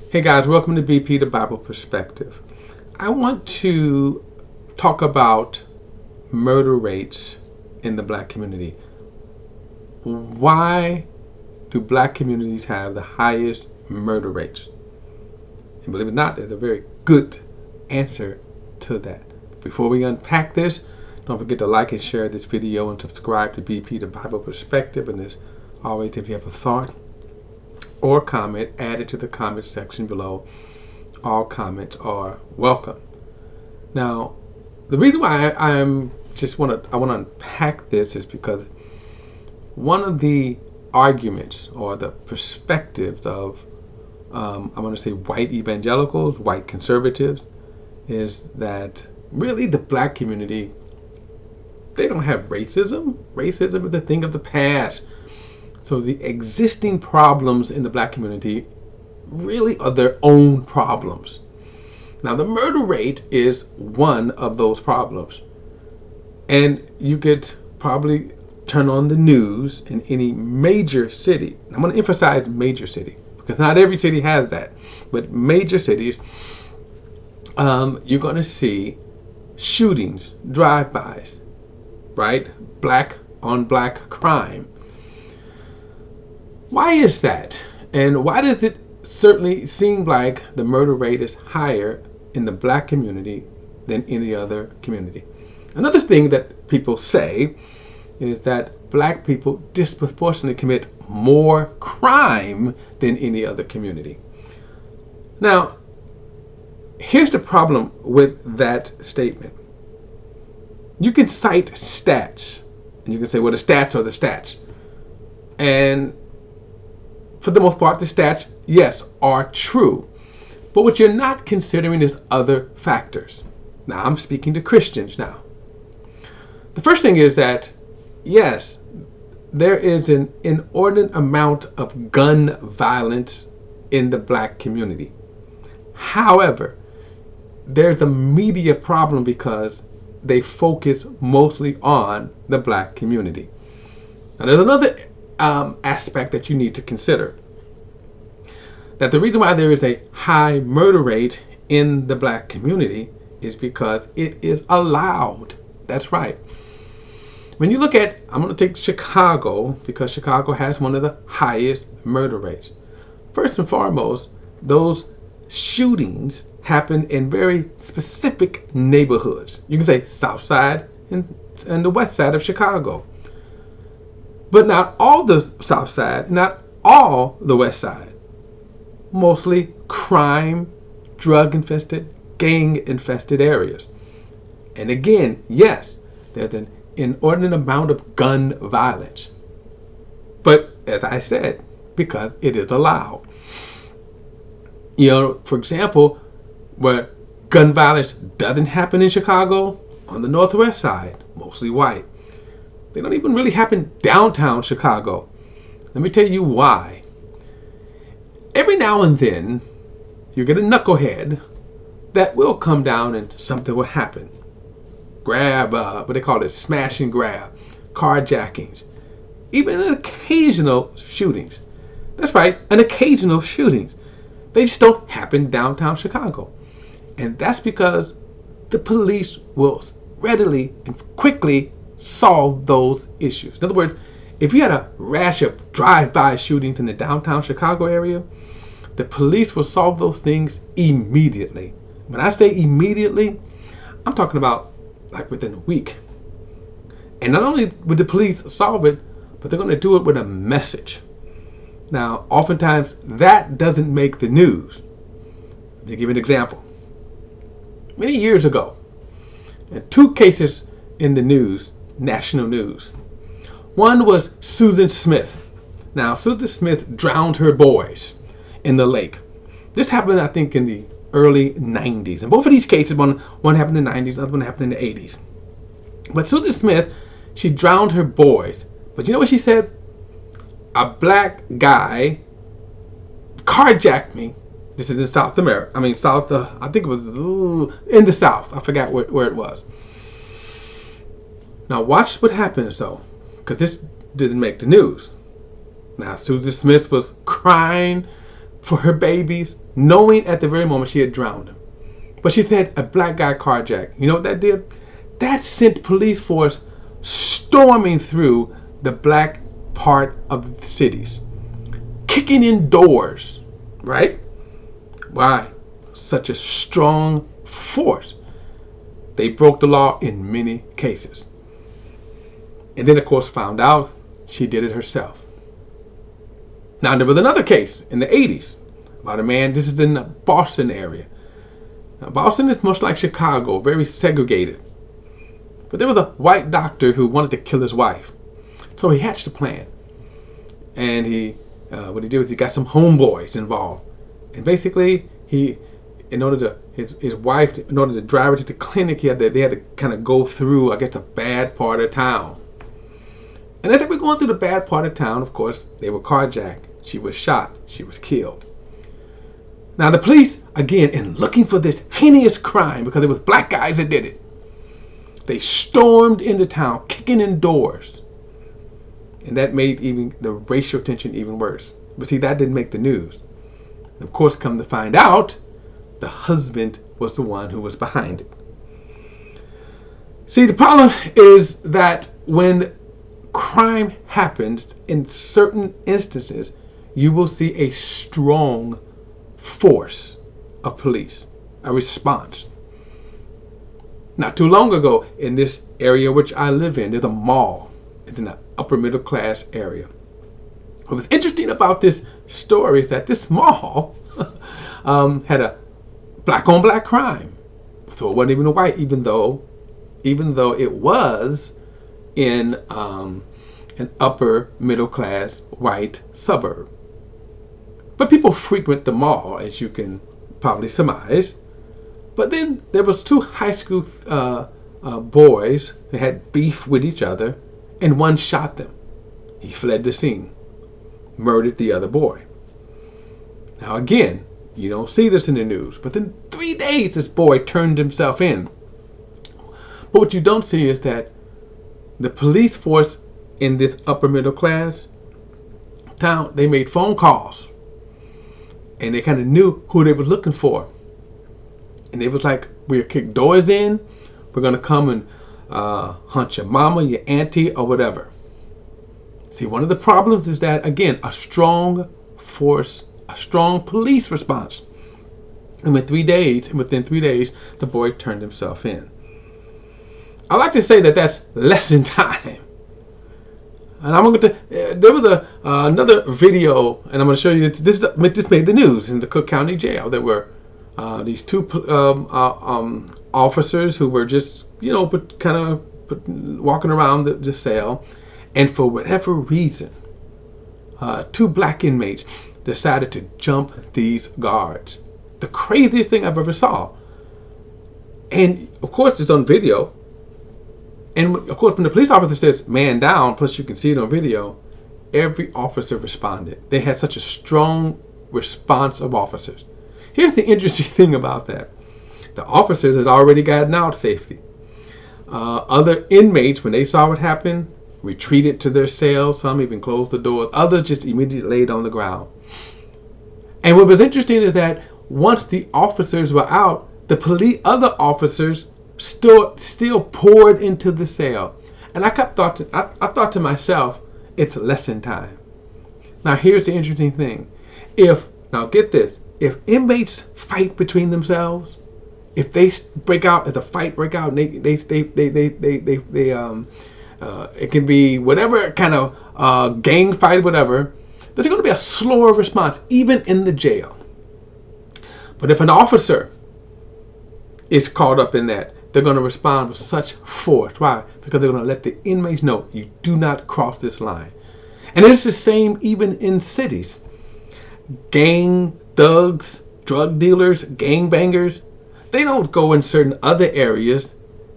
Hey guys, welcome to BP, the Bible Perspective. I want to talk about murder rates in the black community. Why do black communities have the highest murder rates? And believe it or not, there's a very good answer to that. Before we unpack this, don't forget to like and share this video and subscribe to BP, the Bible Perspective. And as always, if you have a thought or comment, add it to the comment section below. All comments are welcome. Now, the reason why I want to unpack this is because one of the arguments or the perspectives of I want to say white evangelicals, white conservatives, is that really the black community, they don't have racism. Racism is a thing of the past. So the existing problems in the black community really are their own problems. Now, the murder rate is one of those problems. And you could probably turn on the news in any major city. I'm going to emphasize major city because not every city has that. But major cities, you're going to see shootings, drive-bys, right? Black on black crime. Why is that? And why does it certainly seem like the murder rate is higher in the black community than any other community? Another thing that people say is that black people disproportionately commit more crime than any other community. Now, here's the problem with that statement. You can cite stats, and you can say, well, the stats are the stats. And for the most part, the stats, yes, are true. But what you're not considering is other factors. Now, I'm speaking to Christians now. The first thing is that, yes, there is an inordinate amount of gun violence in the black community. However, there's a media problem because they focus mostly on the black community. Now, there's another aspect that you need to consider. That the reason why there is a high murder rate in the black community is because it is allowed. That's right. When you look at, I'm going to take Chicago because Chicago has one of the highest murder rates. First and foremost, those shootings happen in very specific neighborhoods. You can say South Side and the West Side of Chicago. But not all the South Side, not all the West Side. Mostly crime, drug-infested, gang-infested areas. And again, yes, there's an inordinate amount of gun violence. But as I said, because it is allowed. You know, for example, where gun violence doesn't happen in Chicago, on the Northwest Side, mostly white. They don't even really happen downtown Chicago. Let me tell you why. Every now and then, you get a knucklehead that will come down and something will happen. Grab, what they call it, smash and grab, carjackings, even an occasional shootings. That's right, an occasional shootings. They just don't happen downtown Chicago. And that's because the police will readily and quickly solve those issues. In other words, if you had a rash of drive-by shootings in the downtown Chicago area, the police will solve those things immediately. When I say immediately, I'm talking about like within a week. And not only would the police solve it, but they're going to do it with a message. Now, oftentimes that doesn't make the news. Let me give you an example. Many years ago, and two cases in the news, national news. One was Susan Smith. Now, Susan Smith drowned her boys in the lake. This happened, I think, in the early 90s. And both of these cases, one happened in the 90s, the other one happened in the 80s. But Susan Smith, she drowned her boys. But you know what she said? A black guy carjacked me. This is in South America. I think it was in the South. I forgot where it was. Now watch what happens though, because this didn't make the news. Now Susan Smith was crying, for her babies, knowing at the very moment she had drowned them. But she said a black guy carjacked. You know what that did? That sent police force storming through the black part of the cities, kicking in doors, right? Why? Such a strong force. They broke the law in many cases. And then, of course, found out she did it herself. Now, there was another case in the 80s about a man. This is in the Boston area. Now, Boston is much like Chicago, very segregated. But there was a white doctor who wanted to kill his wife. So he hatched a plan. And what he did was he got some homeboys involved. And basically, in order to drive her to the clinic, they had to kind of go through, I guess, a bad part of town. And as they were going through the bad part of town, of course, they were carjacked. She was shot. She was killed. Now the police, again, in looking for this heinous crime, because it was black guys that did it, they stormed into town, kicking in doors. And that made even the racial tension even worse. But see, that didn't make the news. And of course, come to find out, the husband was the one who was behind it. See, the problem is that when crime happens, in certain instances, you will see a strong force of police, a response. Not too long ago, in this area which I live in, there's a mall. It's in an upper middle class area. What was interesting about this story is that this mall had a black on black crime. So it wasn't even a white, even though it was in an upper middle class white suburb. But people frequent the mall, as you can probably surmise. But then there was two high school boys who had beef with each other, and one shot them. He fled the scene, murdered the other boy. Now again, you don't see this in the news, but in 3 days this boy turned himself in. But what you don't see is that the police force in this upper middle class town, they made phone calls. And they kind of knew who they were looking for. And it was like, we'll kick doors in. We're going to come and hunt your mama, your auntie, or whatever. See, one of the problems is that, again, a strong force, a strong police response. And within 3 days, the boy turned himself in. I like to say that that's lesson time. And I'm going to. There was another video, and I'm going to show you this made the news in the Cook County Jail. There were these two officers who were just, walking around the cell, and for whatever reason, two black inmates decided to jump these guards. The craziest thing I've ever saw. And of course, it's on video. And of course, when the police officer says man down, plus you can see it on video, every officer responded. They had such a strong response of officers. Here's the interesting thing about that. The officers had already gotten out safely. Other inmates, when they saw what happened, retreated to their cells. Some even closed the doors. Others just immediately laid on the ground. And what was interesting is that once the officers were out, the other officers still poured into the cell. And I thought to myself, it's lesson time. Now here's the interesting thing. Now get this, if inmates fight between themselves, if they break out, if the fight break out, and it can be whatever kind of gang fight, whatever, there's going to be a slower response, even in the jail. But if an officer is caught up in that, they're going to respond with such force. Why? Because they're going to let the inmates know, you do not cross this line. And it's the same even in cities. Gang thugs, drug dealers, gang bangers, they don't go in certain other areas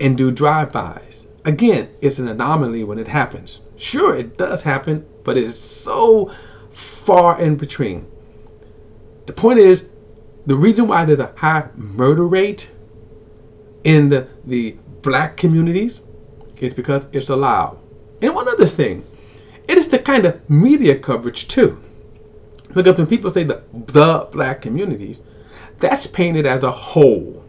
and do drive-bys. Again, it's an anomaly when it happens. Sure, it does happen, but it's so far in between. The point is, the reason why there's a high murder rate in the black communities is because it's allowed. And one other thing, it is the kind of media coverage too. Because when people say the black communities, that's painted as a whole.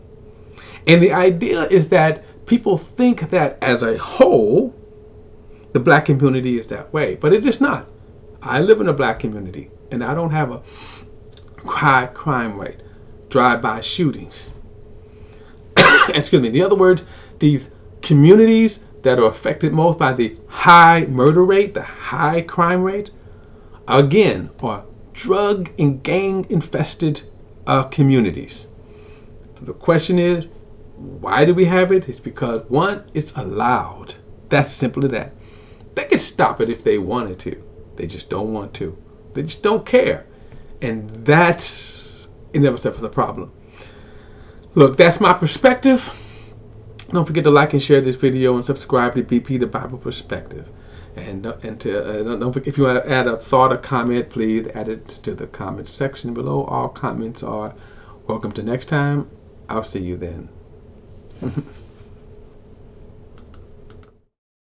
And the idea is that people think that as a whole, the black community is that way. But it is not. I live in a black community, and I don't have a high crime rate, drive-by shootings. Excuse me. In other words, these communities that are affected most by the high murder rate, the high crime rate, again, are drug and gang infested communities. The question is, why do we have it? It's because, one, it's allowed. That's simple as that. They could stop it if they wanted to. They just don't want to. They just don't care. And that's in of itself is a problem. Look, that's my perspective. Don't forget to like and share this video and subscribe to BP The Bible Perspective. And don't forget, if you want to add a thought or comment, please add it to the comment section below. All comments are welcome. To next time, I'll see you then.